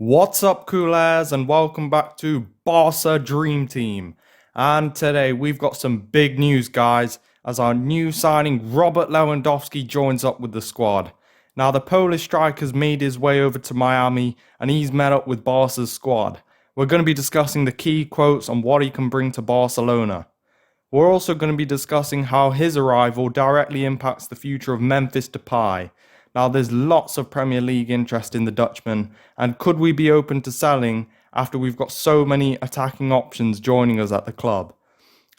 What's up, coolers, and welcome back to Barça Dream Team. And today we've got some big news, guys, as our new signing Robert Lewandowski joins up with the squad. Now, the Polish striker's made his way over to Miami and he's met up with Barca's squad. We're going to be discussing the key quotes on what he can bring to Barcelona. We're also going to be discussing how his arrival directly impacts the future of Memphis Depay. Now, there's lots of Premier League interest in the Dutchman, and could we be open to selling after we've got so many attacking options joining us at the club?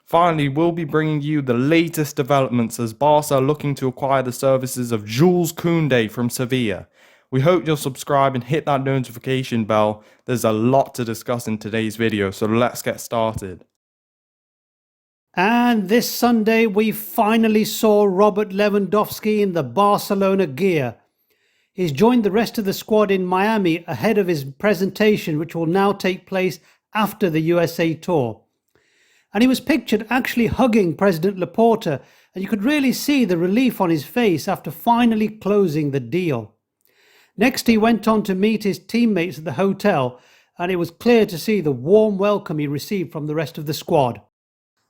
Finally, we'll be bringing you the latest developments as Barca are looking to acquire the services of Jules Kounde from Sevilla. We hope you'll subscribe and hit that notification bell. There's a lot to discuss in today's video, so let's get started. And this Sunday, we finally saw Robert Lewandowski in the Barcelona gear. He's joined the rest of the squad in Miami ahead of his presentation, which will now take place after the USA tour. And he was pictured actually hugging President Laporta, and you could really see the relief on his face after finally closing the deal. Next, he went on to meet his teammates at the hotel, and it was clear to see the warm welcome he received from the rest of the squad.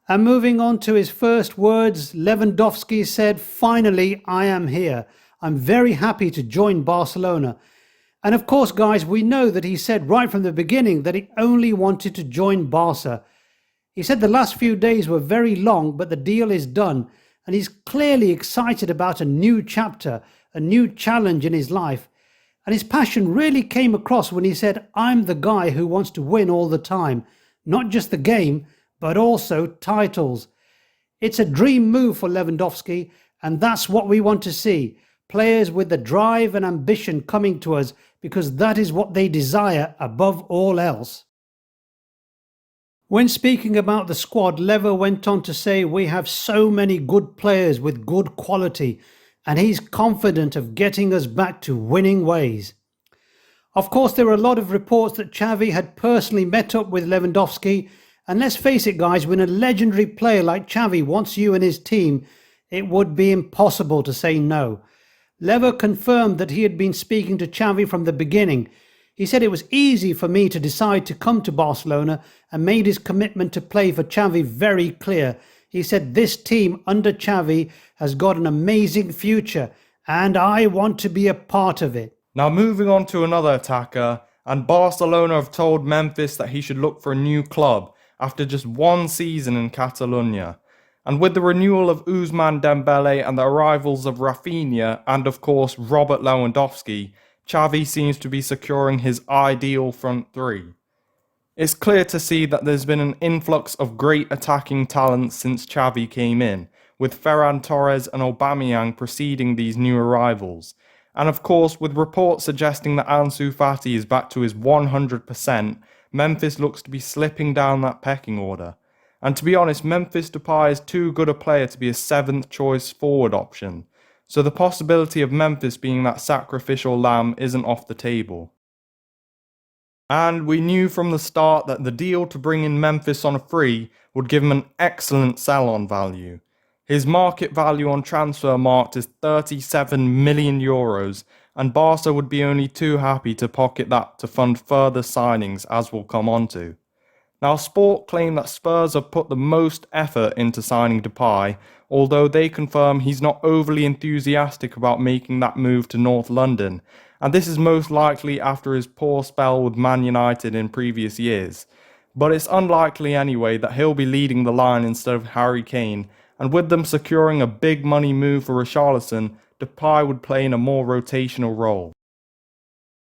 And moving on to his first words, Lewandowski said, "Finally, I am here. I'm very happy to join Barcelona." And of course, guys, we know that he said right from the beginning that he only wanted to join Barca. He said the last few days were very long, but the deal is done. And he's clearly excited about a new chapter, a new challenge in his life. And his passion really came across when he said, "I'm the guy who wants to win all the time, not just the game, but also titles." It's a dream move for Lewandowski, and that's what we want to see. Players with the drive and ambition coming to us, because that is what they desire above all else. When speaking about the squad, Lever went on to say, "We have so many good players with good quality, and he's confident of getting us back to winning ways." Of course, there were a lot of reports that Xavi had personally met up with Lewandowski. And let's face it, guys, when a legendary player like Xavi wants you and his team, it would be impossible to say no. Lever confirmed that he had been speaking to Xavi from the beginning. He said, "It was easy for me to decide to come to Barcelona," and made his commitment to play for Xavi very clear. He said, "This team under Xavi has got an amazing future, and I want to be a part of it." Now, moving on to another attacker, and Barcelona have told Memphis that he should look for a new club after just one season in Catalonia. And with the renewal of Ousmane Dembele and the arrivals of Rafinha and of course Robert Lewandowski, Xavi seems to be securing his ideal front three. It's clear to see that there's been an influx of great attacking talent since Xavi came in, with Ferran Torres and Aubameyang preceding these new arrivals. And of course, with reports suggesting that Ansu Fati is back to his 100%, Memphis looks to be slipping down that pecking order. And to be honest, Memphis Depay is too good a player to be a 7th choice forward option. So the possibility of Memphis being that sacrificial lamb isn't off the table. And we knew from the start that the deal to bring in Memphis on a free would give him an excellent sell-on value. His market value on Transfermarkt is €37 million, and Barca would be only too happy to pocket that to fund further signings, as we'll come on to. Now, Sport claim that Spurs have put the most effort into signing Depay, although they confirm he's not overly enthusiastic about making that move to North London, and this is most likely after his poor spell with Man United in previous years. But it's unlikely anyway that he'll be leading the line instead of Harry Kane, and with them securing a big money move for Richarlison, Depay would play in a more rotational role.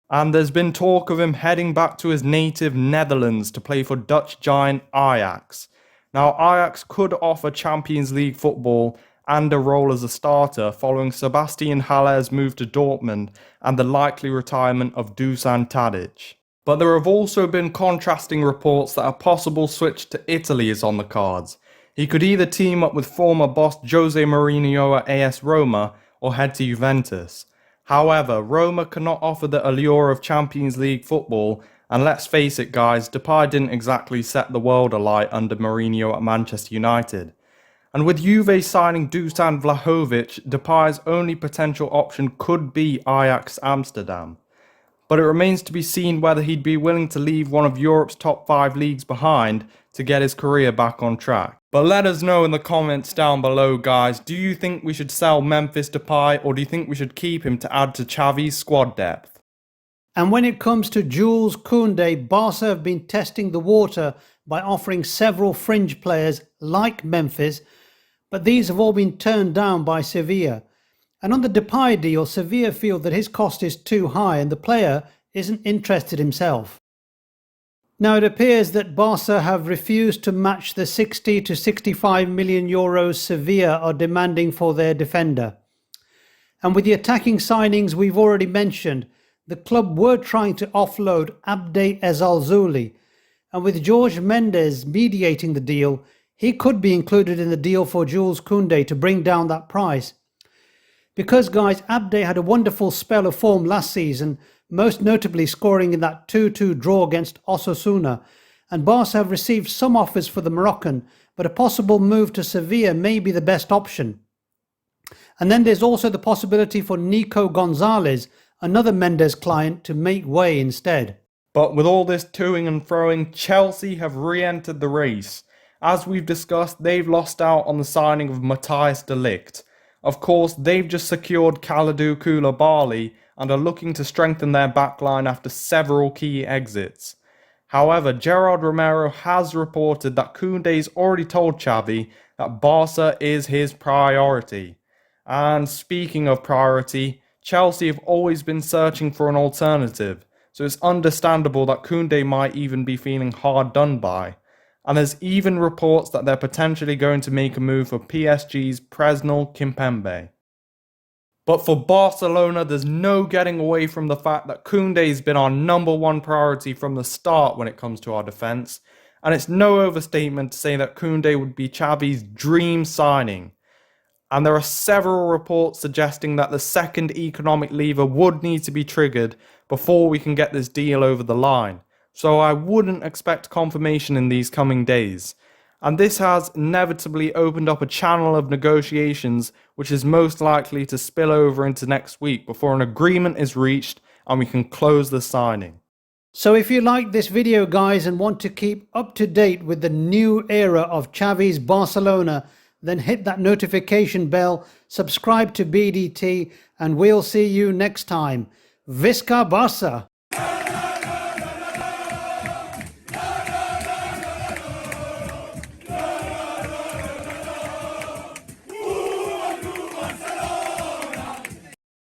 And there's been talk of him heading back to his native Netherlands to play for Dutch giant Ajax. Now, Ajax could offer Champions League football and a role as a starter following Sebastian Haller's move to Dortmund and the likely retirement of Dusan Tadic. But there have also been contrasting reports that a possible switch to Italy is on the cards. He could either team up with former boss Jose Mourinho at AS Roma or head to Juventus. However, Roma cannot offer the allure of Champions League football, and let's face it, guys, Depay didn't exactly set the world alight under Mourinho at Manchester United. And with Juve signing Dusan Vlahovic, Depay's only potential option could be Ajax Amsterdam. but it remains to be seen whether he'd be willing to leave one of Europe's top 5 leagues behind to get his career back on track. But let us know in the comments down below, guys. Do you think we should sell Memphis Depay, or do you think we should keep him to add to Xavi's squad depth? And when it comes to Jules Kounde, Barca have been testing the water by offering several fringe players like Memphis, but these have all been turned down by Sevilla. And on the Depay deal, Sevilla feel that his cost is too high and the player isn't interested himself. Now it appears that Barca have refused to match the 60 to 65 million euros Sevilla are demanding for their defender. And with the attacking signings we've already mentioned, the club were trying to offload Abde Ezzalzouli, and with Jorge Mendes mediating the deal, he could be included in the deal for Jules Kounde to bring down that price. Because, guys, Abde had a wonderful spell of form last season, most notably scoring in that 2-2 draw against Osasuna, and Barca have received some offers for the Moroccan, but a possible move to Sevilla may be the best option. And then there's also the possibility for Nico Gonzalez, another Mendes client, to make way instead. But with all this toing and froing, Chelsea have re-entered the race. As we've discussed, they've lost out on the signing of Matthijs de Ligt. Of course, they've just secured Kalidou Koulibaly and are looking to strengthen their backline after several key exits. However, Gerard Romero has reported that Kounde's already told Xavi that Barca is his priority. And speaking of priority, Chelsea have always been searching for an alternative, so it's understandable that Kounde might even be feeling hard done by. And there's even reports that they're potentially going to make a move for PSG's Presnel Kimpembe. But for Barcelona, there's no getting away from the fact that Kounde's been our #1 priority from the start when it comes to our defence, and it's no overstatement to say that Kounde would be Xavi's dream signing. And there are several reports suggesting that the second economic lever would need to be triggered before we can get this deal over the line. So I wouldn't expect confirmation in these coming days. And this has inevitably opened up a channel of negotiations which is most likely to spill over into next week before an agreement is reached and we can close the signing. So if you like this video, guys, and want to keep up to date with the new era of Xavi's Barcelona, then hit that notification bell, subscribe to BDT, and we'll see you next time. Visca Barça!